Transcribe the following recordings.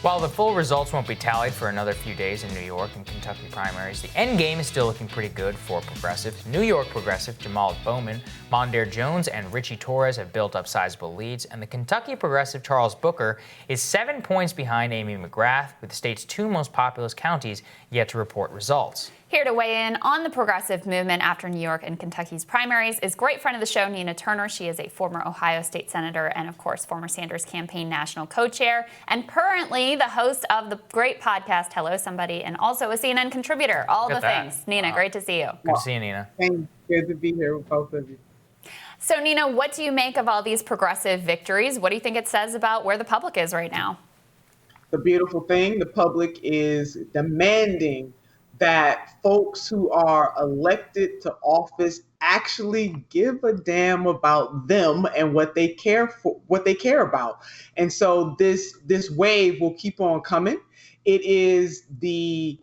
While the full results won't be tallied for another few days in New York and Kentucky primaries, the end game is still looking pretty good for progressive. New York progressive Jamal Bowman, Mondaire Jones, and Richie Torres have built up sizable leads, and the Kentucky progressive Charles Booker is 7 points behind Amy McGrath, with the state's two most populous counties yet to report results. Here to weigh in on the progressive movement after New York and Kentucky's primaries is great friend of the show, Nina Turner. She is a former Ohio State Senator and, of course, former Sanders Campaign National Co-Chair and currently the host of the great podcast, Hello Somebody, and also a CNN contributor. All the things. Nina, great to see you. Good to see you, Nina. Thanks. Good to be here with both of you. So, Nina, what do you make of all these progressive victories? What do you think it says about where the public is right now? The beautiful thing, the public is demanding that folks who are elected to office actually give a damn about them and what they care about. And so this wave will keep on coming. It is the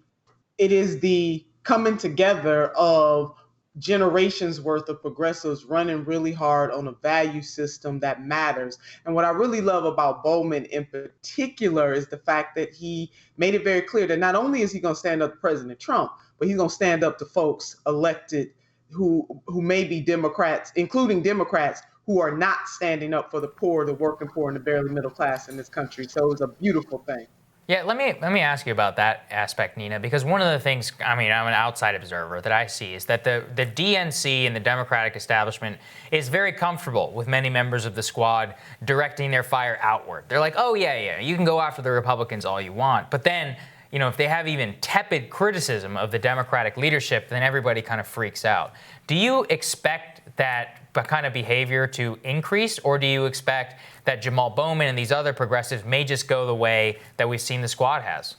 coming together of generations worth of progressives running really hard on a value system that matters. And what I really love about Bowman in particular is the fact that he made it very clear that not only is he going to stand up to President Trump, but he's going to stand up to folks elected who may be Democrats, including Democrats who are not standing up for the poor, the working poor, and the barely middle class in this country. So it's a beautiful thing. Yeah, let me ask you about that aspect, Nina, because one of the things, I'm an outside observer, that I see is that the DNC and the Democratic establishment is very comfortable with many members of the squad directing their fire outward. They're like, oh, yeah, you can go after the Republicans all you want. But then, if they have even tepid criticism of the Democratic leadership, then everybody kind of freaks out. Do you expect that kind of behavior to increase, or do you expect that Jamal Bowman and these other progressives may just go the way that we've seen the squad has?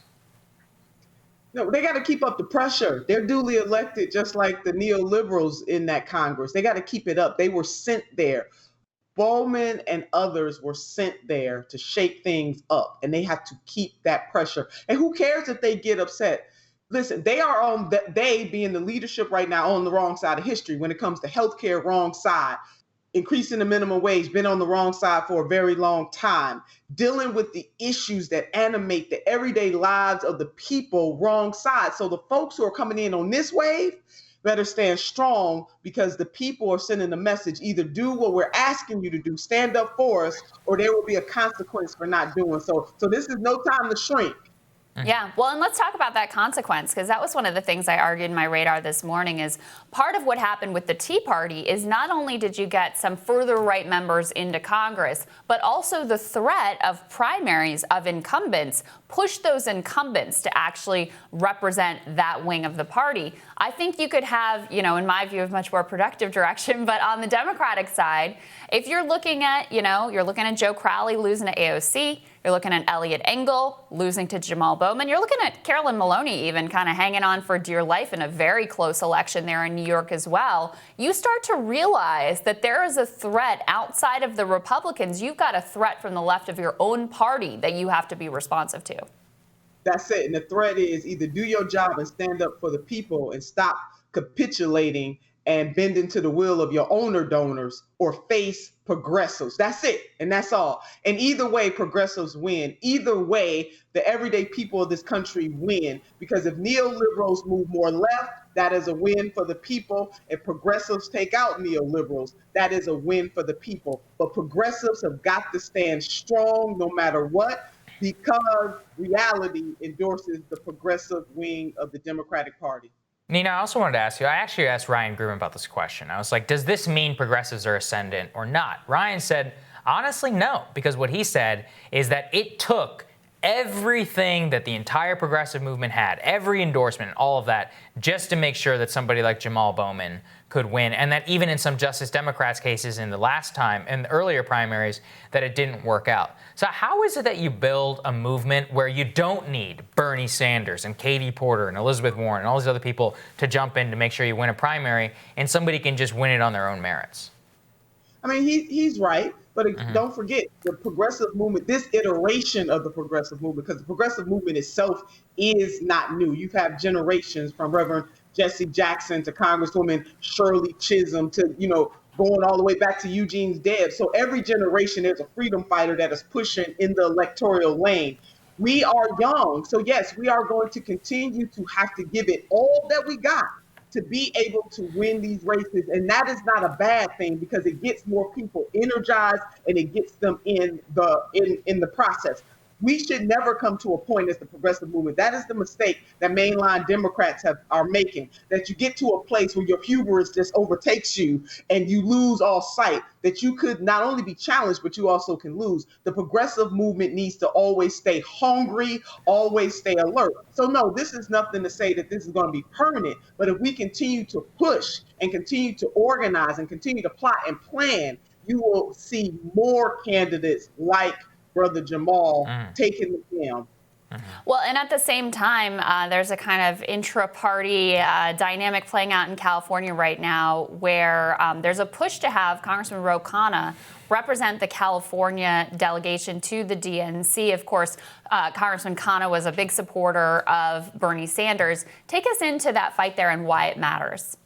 No, they got to keep up the pressure. They're duly elected, just like the neoliberals in that Congress. They got to keep it up. They were sent there. Bowman and others were sent there to shake things up, and they have to keep that pressure. And who cares if they get upset? Listen, they being the leadership right now on the wrong side of history when it comes to healthcare, wrong side. Increasing the minimum wage, been on the wrong side for a very long time, dealing with the issues that animate the everyday lives of the people, wrong side. So the folks who are coming in on this wave better stand strong, because the people are sending a message: either do what we're asking you to do, stand up for us, or there will be a consequence for not doing so. So this is no time to shrink. Yeah, well, and let's talk about that consequence, because that was one of the things I argued in my radar this morning. Is part of what happened with the Tea Party is not only did you get some further right members into Congress, but also the threat of primaries of incumbents pushed those incumbents to actually represent that wing of the party. I think you could have, in my view, a much more productive direction. But on the Democratic side, if you're looking at, you're looking at Joe Crowley losing to AOC, you're looking at Eliot Engel losing to Jamal Bowman. You're looking at Carolyn Maloney even kind of hanging on for dear life in a very close election there in New York as well. You start to realize that there is a threat outside of the Republicans. You've got a threat from the left of your own party that you have to be responsive to. That's it. And the threat is either do your job and stand up for the people and stop capitulating and bending to the will of your owner donors, or face progressives. That's it. And that's all. And either way, progressives win. Either way, the everyday people of this country win. Because if neoliberals move more left, that is a win for the people. If progressives take out neoliberals, that is a win for the people. But progressives have got to stand strong no matter what, because reality endorses the progressive wing of the Democratic Party. Nina, I also wanted to ask you, I actually asked Ryan Gruen about this question. I was like, does this mean progressives are ascendant or not? Ryan said, honestly, no, because what he said is that it took everything that the entire progressive movement had, every endorsement, all of that, just to make sure that somebody like Jamal Bowman could win, and that even in some Justice Democrats cases in the last time, in the earlier primaries, that it didn't work out. So how is it that you build a movement where you don't need Bernie Sanders and Katie Porter and Elizabeth Warren and all these other people to jump in to make sure you win a primary, and somebody can just win it on their own merits? I mean, he's right. But don't forget, the progressive movement, this iteration of the progressive movement, because the progressive movement itself is not new. You've had generations from Reverend Jesse Jackson to Congresswoman Shirley Chisholm to, going all the way back to Eugene's Debs. So every generation, there's a freedom fighter that is pushing in the electoral lane. We are young. So, yes, we are going to continue to have to give it all that we got to be able to win these races. And that is not a bad thing because it gets more people energized and it gets them in the process. We should never come to a point as the progressive movement. That is the mistake that mainline Democrats are making, that you get to a place where your hubris just overtakes you and you lose all sight that you could not only be challenged, but you also can lose. The progressive movement needs to always stay hungry, always stay alert. So no, this is nothing to say that this is going to be permanent, but if we continue to push and continue to organize and continue to plot and plan, you will see more candidates like Brother Jamal taking the film. Well, and at the same time, there's a kind of intra-party dynamic playing out in California right now where there's a push to have Congressman Ro Khanna represent the California delegation to the DNC. Of course, Congressman Khanna was a big supporter of Bernie Sanders. Take us into that fight there and why it matters.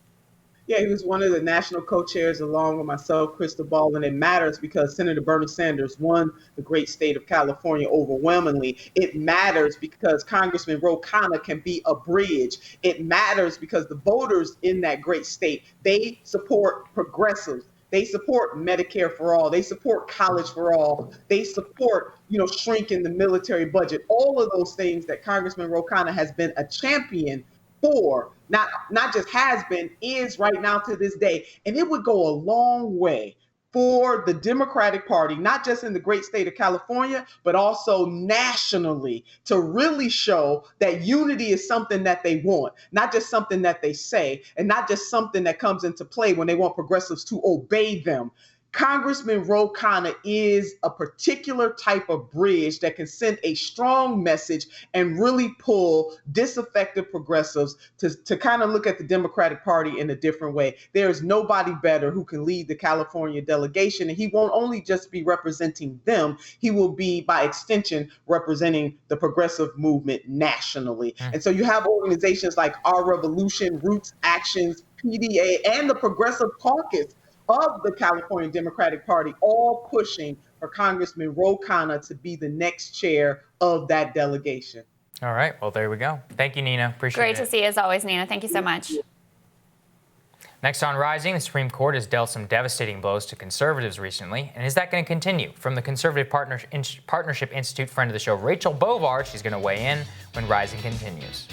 Yeah, he was one of the national co-chairs along with myself, Crystal Ball, and it matters because Senator Bernie Sanders won the great state of California overwhelmingly. It matters because Congressman Ro Khanna can be a bridge. It matters because the voters in that great state, they support progressives. They support Medicare for all. They support college for all. They support, shrinking the military budget. All of those things that Congressman Ro Khanna has been a champion for, not just has been, is right now to this day. And it would go a long way for the Democratic Party, not just in the great state of California, but also nationally, to really show that unity is something that they want, not just something that they say, and not just something that comes into play when they want progressives to obey them. Congressman Ro Khanna is a particular type of bridge that can send a strong message and really pull disaffected progressives to kind of look at the Democratic Party in a different way. There is nobody better who can lead the California delegation, and he won't only just be representing them, he will be, by extension, representing the progressive movement nationally. And so you have organizations like Our Revolution, Roots Actions, PDA, and the Progressive Caucus of the California Democratic Party, all pushing for Congressman Ro Khanna to be the next chair of that delegation. All right. Well, there we go. Thank you, Nina. Appreciate it. Great to see you as always, Nina. Thank you so much. Next on Rising, the Supreme Court has dealt some devastating blows to conservatives recently. And is that going to continue? From the Conservative Partnership Institute friend of the show, Rachel Bovar, she's going to weigh in when Rising continues.